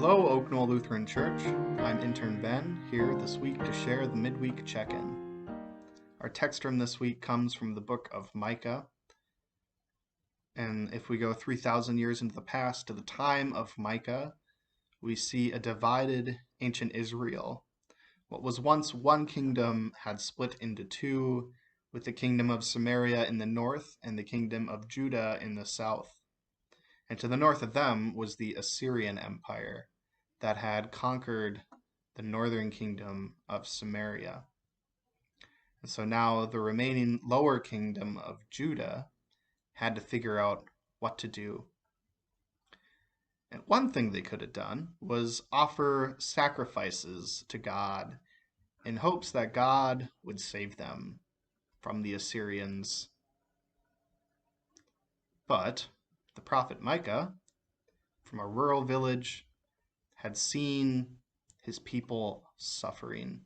Hello, Oak Knoll Lutheran Church. I'm intern Ben, here this week to share the midweek check-in. Our text from this week comes from the book of Micah. And if we go 3,000 years into the past to the time of Micah, we see a divided ancient Israel. What was once one kingdom had split into two, with the kingdom of Samaria in the north and the kingdom of Judah in the south. And to the north of them was the Assyrian Empire that had conquered the northern kingdom of Samaria. And so now the remaining lower kingdom of Judah had to figure out what to do. And one thing they could have done was offer sacrifices to God in hopes that God would save them from the Assyrians. But the prophet Micah, from a rural village, had seen his people suffering.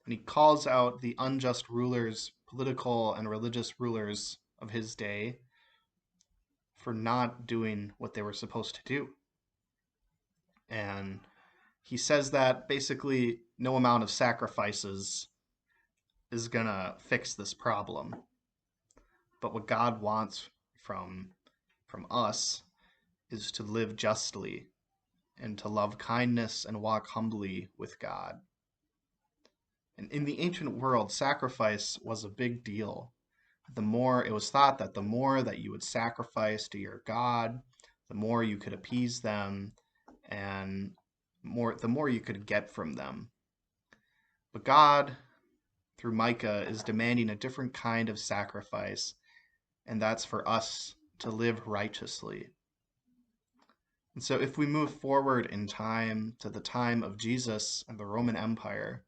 And he calls out the unjust rulers, political and religious rulers of his day, for not doing what they were supposed to do. And he says that basically no amount of sacrifices is gonna fix this problem. But what God wants from us is to live justly and to love kindness and walk humbly with God. And in the ancient world, sacrifice was a big deal. It was thought that the more that you would sacrifice to your God, the more you could appease them and the more you could get from them. But God, through Micah, is demanding a different kind of sacrifice, and that's for us to live righteously. And so if we move forward in time to the time of Jesus and the Roman Empire,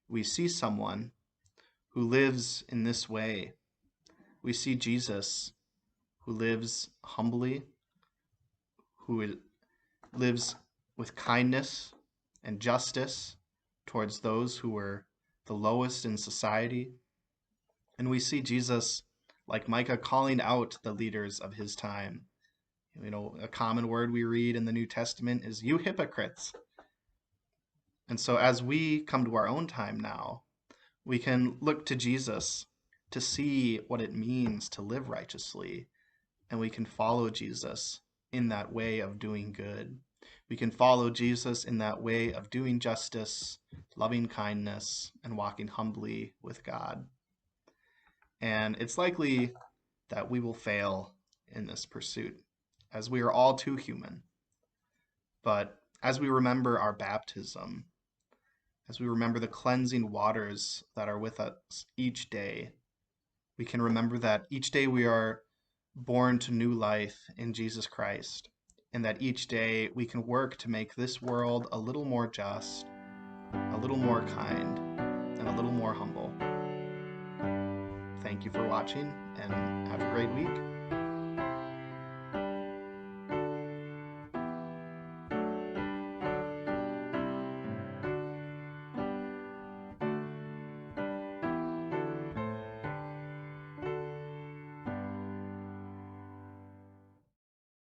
we see someone who lives in this way. We see Jesus who lives humbly, who lives with kindness and justice towards those who were the lowest in society. And we see Jesus, like Micah, calling out the leaders of his time. You know, a common word we read in the New Testament is, "You hypocrites." And so as we come to our own time now, we can look to Jesus to see what it means to live righteously, and we can follow Jesus in that way of doing good. We can follow Jesus in that way of doing justice, loving kindness, and walking humbly with God. And it's likely that we will fail in this pursuit, as we are all too human. But as we remember our baptism, as we remember the cleansing waters that are with us each day, we can remember that each day we are born to new life in Jesus Christ, and that each day we can work to make this world a little more just, a little more kind, and a little more humble. Thank you for watching, and have a great week.